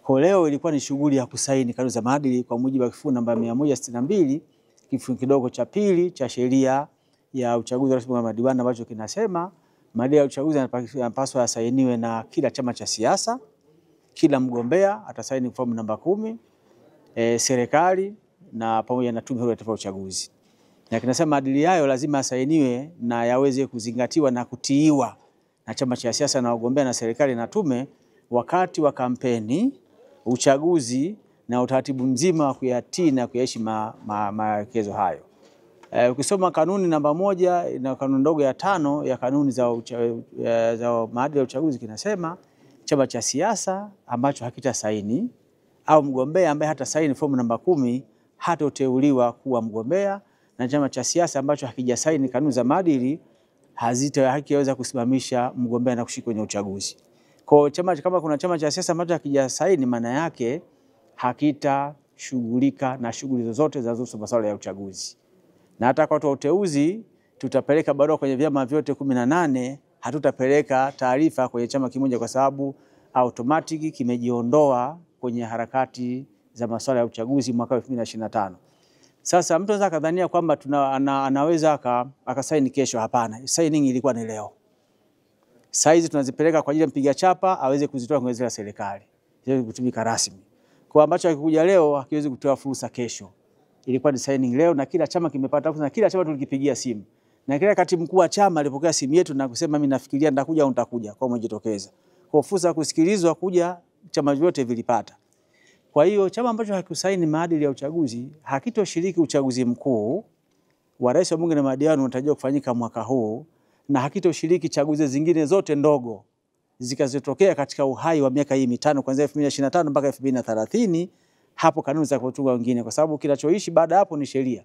Kwa leo ilikuwa ni shughuli ya kusaini kanuni za maadili kwa mujibu wa kifungu namba 162 kifungu kidogo cha pili cha sheria ya uchaguzi rasmi wa madiwani, ambacho kinasema maadili ya uchaguzi yanapaswa yasainiwe na kila chama cha siasa, kila mgombea atasaini fomu namba 10, serikali na pamoja na Tume Huru ya Taifa ya Uchaguzi. Na kinasema maadili hayo lazima yasainiwe na yaweze kuzingatiwa na kutiiwa na chama cha siasa na wagombea na serikali na tume wakati wa kampeni, uchaguzi na utaratibu mzima wa kuyatii na kuyaishi maelekezo hayo. Ukisoma kanuni namba 1 na kanuni ndogo ya 5 ya kanuni za maadili ya uchaguzi, kinasema chama cha siasa ambacho hakita saini au mgombea ambaye hata saini fomu namba 10 hatoteuliwa kuwa mgombea, na chama cha siasa ambacho hakijasaini kanuni za maadili hakiweza kusimamisha mgombea na kushiriki kwenye uchaguzi. Kwa chama, kama kuna chama cha siasa ambacho hakijasaini, maana yake hakitashughulika na shughuli zozote zinazohusu masuala ya uchaguzi. Na hata kwa watu wa uteuzi tutapeleka barua kwenye vyama vyote 18, hatutapeleka taarifa kwenye chama kimoja kwa sababu automatic kimejiondoa kwenye harakati za masuala ya uchaguzi mwaka 2025. Sasa mtu anaweza kadhania kwamba anaweza akasaini kesho. Hapana, signing ilikuwa ni leo. Saizi tunazipeleka kwa ajili ya mpiga chapa aweze kuzitoa kwenye zile serikali, ziweze kutumika rasmi. Kwa ambacho hakikuja leo hakiwezi kutoa fursa kesho. Ilikuwa ni signing leo na kila chama kimepata fursa, na kila chama tulikipigia simu. Na kila katibu mkuu wa chama alipokea simu yetu na kusema mimi nafikiria nitakuja au nitakuja, kwa umejitokeza. Kwa fursa kusikilizwa kuja chama vyote vilipata. Kwa hiyo chama ambacho hakikusaini maadili ya uchaguzi hakitoshiriki uchaguzi mkuu wa rais, wa bunge na madiwani unatarajiwa kufanyika mwaka huu, na hakitoshiriki chaguzi zingine zote ndogo zikazotokea katika uhai wa miaka hii mitano kuanzia 2025 mpaka 2030. Hapo kanuni za kutunga wengine, kwa sababu kinachoishi baada hapo ni sheria.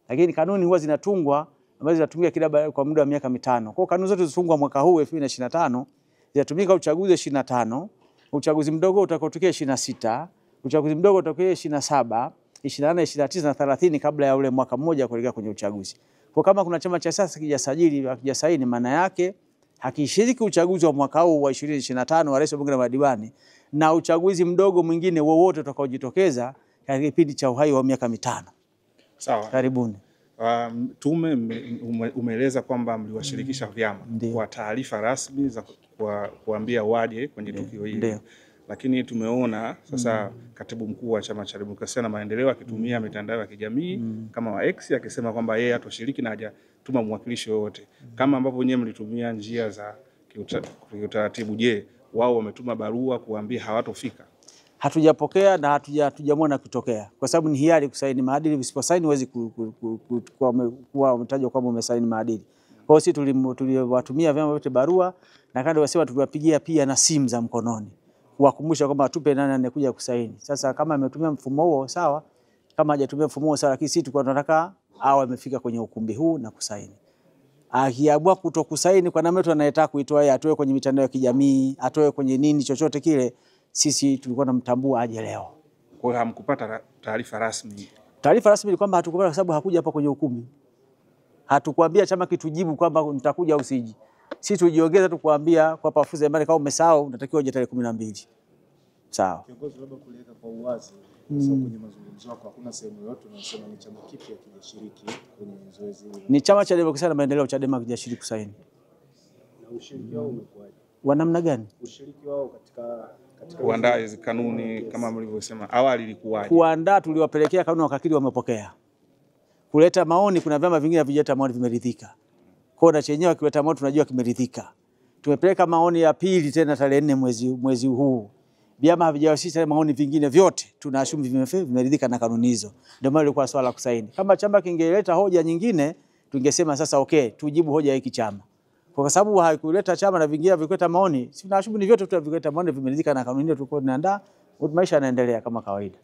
Lakini kanuni huwa zinatungwa ambazo zinatumika kila kwa muda wa miaka mitano. Kwa kanuni zote zilizofungwa mwaka huu 2025 zitatumika uchaguzi 25, uchaguzi mdogo utakaotokea 26, uchaguzi mdogo utakao 27, 24, 29 na 30 kabla ya ule mwaka mmoja kuelekea kwenye uchaguzi. Kwa kama kuna chama cha siasa kijasajili hakijasaini, maana yake hakishiriki uchaguzi wa mwaka huu wa 2025 wa rais, wa bunge na madiwani, na uchaguzi mdogo mwingine wowote utakaojitokeza katika kipindi cha uhai wa miaka mitano. Sawa. Karibuni. Tume umeeleza kwamba mliwashirikisha vyama kwa taarifa rasmi za kuambia waje kwenye tukio hili. Lakini tumeona sasa katibu mkuu wa Chama cha Demokrasia na Maendeleo akitumia mitandao ya kijamii kama wa X akisema kwamba yeye hatoshiriki na hajatuma mwakilishi wote. Kama ambavyo wenyewe mlitumia njia za kiutaratibu, je, wao wametuma barua kuambia hawatofika? Hatujapokea na hatujamwona kutokea, kwa sababu ni hiari kusaini maadili. Usiposaini huwezi kuwa umetajwa kwamba umesaini maadili. Kwa hiyo sisi tuliwatumia vyama vyote barua, na kando wasema tuliwapigia pia na simu za mkononi kuwakumbusha kwamba tupe nani anakuja kusaini. Sasa kama ametumia mfumo huo sawa, kama hajatumia mfumo huo sawa, lakini sisi tulikuwa tunataka hao wamefika kwenye ukumbi huu na kusaini. Akiamua kutokusaini kwa namna anayetaka kuitoa yeye, atoe kwenye mitandao ya kijamii, atoe kwenye nini chochote kile, sisi tulikuwa tunamtambua aje leo. Kwa hiyo hamkupata taarifa rasmi? Taarifa rasmi ni kwamba hatukupata, kwa sababu hakuja hapa kwenye ukumbi. Hatukuambia chama kitujibu kwamba nitakuja au siji. Sisi tujiongeza tu kuambia kwa pafuza imani kama umesahau unatakiwa uje tarehe 12. Sawa. Kiongozi, labda kueleza kwa uwazi sababu kwenye mazungumzo yako hakuna sehemu yote unasema ni chama kipi hakijashiriki kwenye zoezi hili? Ni Chama cha Demokrasia na Maendeleo, Chadema, hakijashiriki kusaini. Na ushiriki wao umekuwaje? Wa namna gani? Ushiriki wao katika kuandaa hizo kanuni kama mlivyosema awali ilikuwaje? Kuandaa tuliwapelekea kanuni wakakiri wamepokea. Kuleta maoni, kuna vyama vingine havijaleta maoni vimeridhika. Kwa na chenyewe kileta maoni tunajua kimeridhika. Tumepeleka maoni ya pili tena tarehe 4 mwezi huu. Vyama havijawasilisha maoni vingine vyote, tunaashumu vimeridhika na kanuni hizo. Ndio maana ilikuwa swala kusainia. Kama chama kingeleta hoja nyingine, tungesema sasa okay, tujibu hoja hiki chama. Kwa sababu haikuleta chama na vingine vikuleta maoni, tunaashumu ni vyote tu vikuleta maoni vimeridhika na kanuni hiyo tulikuwa tunaandaa, maisha yanaendelea kama kawaida.